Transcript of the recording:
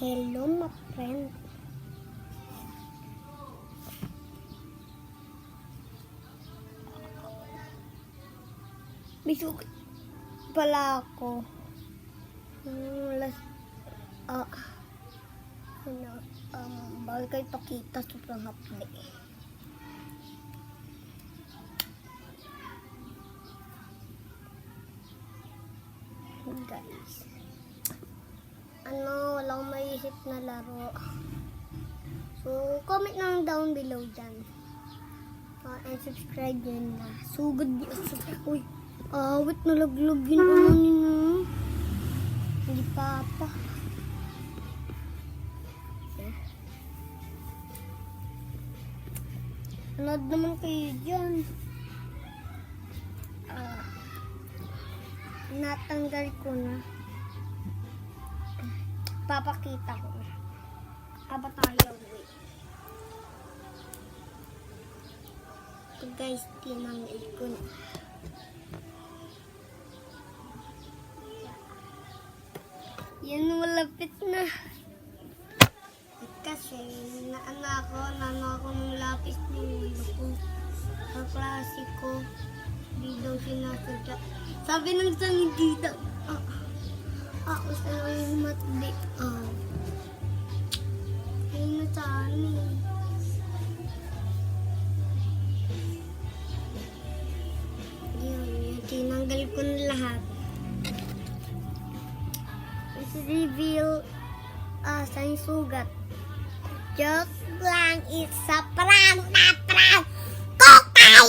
Hello, my friend. May sugat pala ako. Bawal kayo pakita sa hapli. Guys, wala akong maisip na laro. So, comment lang down below dyan. And subscribe yun na. Sugod yun. Uy, awit nalaglag yun naman yun. Hindi pa. Nanood naman kayo dyan. Natanggal ko na. Papakita ko na. Aba tayo. Wait. So guys, tinanggal ko na. Yan, malapit na. Kasi, nano ako ng lapis ng ulo ko. Sa klase ko, di daw sinasadya. Sabi ng isang hindi daw. Ako sa yung matdi. Ayun na sana eh. Yun, tinanggal ko na lahat. Reveal sa sugat. Joke lang, it's a prank na prank ko kayo!